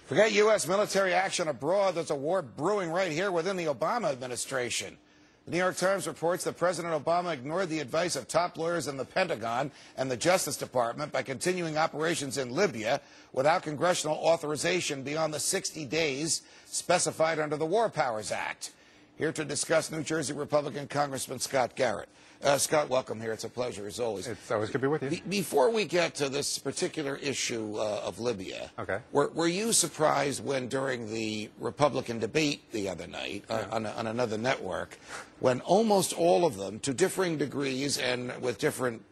Forget U.S. military action abroad. There's a war brewing right here within the Obama administration. The New York Times reports that President Obama ignored the advice of top lawyers in the Pentagon and the Justice Department by continuing operations in Libya without congressional authorization beyond the 60 days specified under the War Powers Act. Here to discuss, New Jersey Republican Congressman Scott Garrett. Scott, welcome here. It's a pleasure, as always. It's always good to be with you. Before we get to this particular issue of Libya, okay, were you surprised when, during the Republican debate the other night on another network, when almost all of them, to differing degrees and with different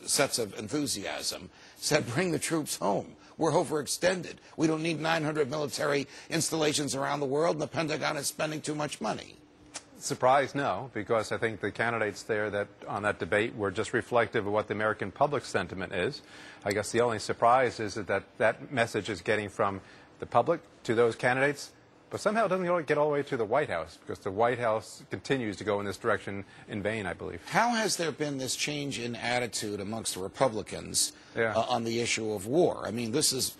sets of enthusiasm, said, bring the troops home? We're overextended. We don't need 900 military installations around the world, and the Pentagon is spending too much money. Surprised, no, because I think the candidates there that on that debate were just reflective of what the American public sentiment is. I guess the only surprise is that message is getting from the public to those candidates, but somehow it doesn't get all the way to the White House, because the White House continues to go in this direction in vain, I believe. How has there been this change in attitude amongst the Republicans on the issue of war? I mean, this is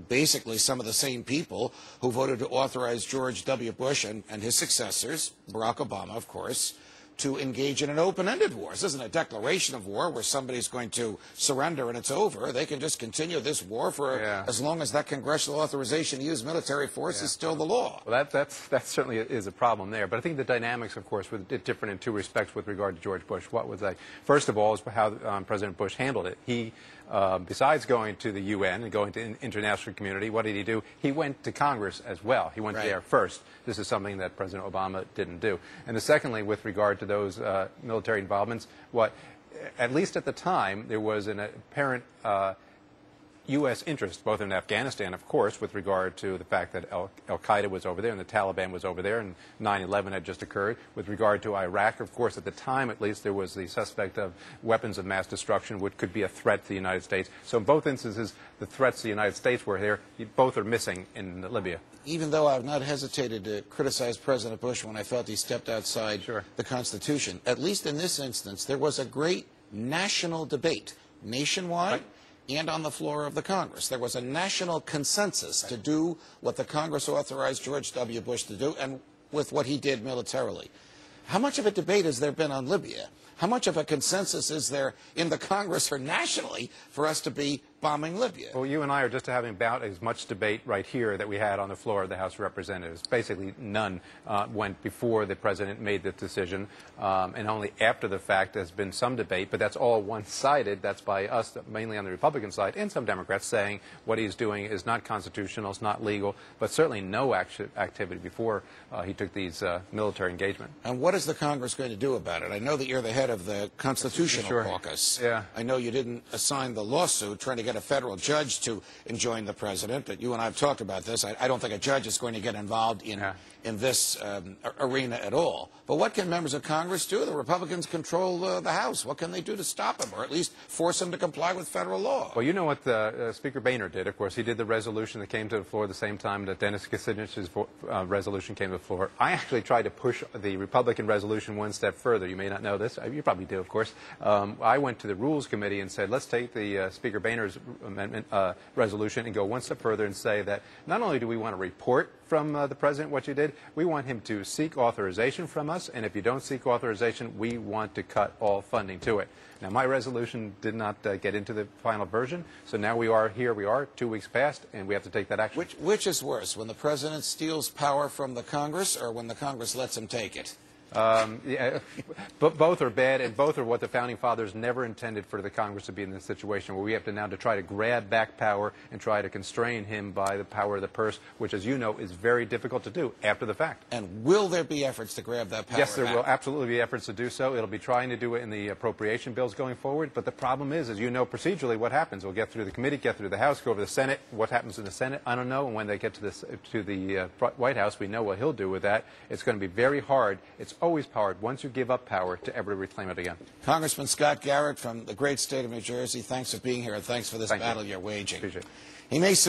basically some of the same people who voted to authorize George W. Bush and his successors, Barack Obama, of course, to engage in an open-ended war. This isn't a declaration of war where somebody's going to surrender and it's over. They can just continue this war for as long as that congressional authorization to use military force is still the law. Well, that certainly is a problem there. But I think the dynamics, of course, were different in two respects with regard to George Bush. What was that? First of all, is how President Bush handled it. He, besides going to the UN and going to the international community, what did he do? He went to Congress as well. He went there first. This is something that President Obama didn't do. And secondly, with regard to those military involvements, at least at the time, there was an apparent U.S. interest, both in Afghanistan, of course, with regard to the fact that Al-Qaeda was over there and the Taliban was over there and 9/11 had just occurred. With regard to Iraq, of course, at the time, at least, there was the suspect of weapons of mass destruction, which could be a threat to the United States. So in both instances, the threats to the United States were there. Both are missing in Libya. Even though I've not hesitated to criticize President Bush when I felt he stepped outside the Constitution, at least in this instance, there was a great national debate, nationwide, and on the floor of the Congress. There was a national consensus to do what the Congress authorized George W. Bush to do, and with what he did militarily. How much of a debate has there been on Libya? How much of a consensus is there in the Congress or nationally for us to be bombing Libya? Well, you and I are just having about as much debate right here that we had on the floor of the House of Representatives. Basically, none went before the President made the decision, and only after the fact there's been some debate, but that's all one-sided. That's by us, mainly on the Republican side, and some Democrats saying what he's doing is not constitutional, it's not legal, but certainly no activity before he took these military engagement. And what is the Congress going to do about it? I know that you're the head of the Constitutional Caucus. I know you didn't assign the lawsuit trying to get a federal judge to enjoin the president, but you and I have talked about this. I don't think a judge is going to get involved in this arena at all. But what can members of Congress do? The Republicans control the House. What can they do to stop him, or at least force him to comply with federal law? Well, you know what Speaker Boehner did. Of course, he did the resolution that came to the floor at the same time that Dennis Kucinich's resolution came to the floor. I actually tried to push the Republican resolution one step further. You may not know this. You probably do, of course. I went to the Rules Committee and said, let's take the Speaker Boehner's amendment resolution and go one step further and say that not only do we want to report from the President what you did, we want him to seek authorization from us, and if you don't seek authorization, we want to cut all funding to it. Now, my resolution did not get into the final version, so now we are here. We are 2 weeks past, and we have to take that action. Which is worse, when the President steals power from the Congress or when the Congress lets him take it? But both are bad, and both are what the Founding Fathers never intended for the Congress to be in this situation, where we have to now try to grab back power and try to constrain him by the power of the purse, which, as you know, is very difficult to do after the fact. And will there be efforts to grab that power Yes, there back? will absolutely be efforts to do so. It'll be trying to do it in the appropriation bills going forward, but the problem is, as you know, procedurally what happens. We'll get through the committee, get through the House, go over to the Senate. What happens in the Senate, I don't know, and when they get to the White House, we know what he'll do with that. It's going to be very hard. It's always hard once you give up power to ever reclaim it again. Congressman Scott Garrett from the great state of New Jersey, thanks for being here, and thanks for this battle you're waging. Appreciate it. He may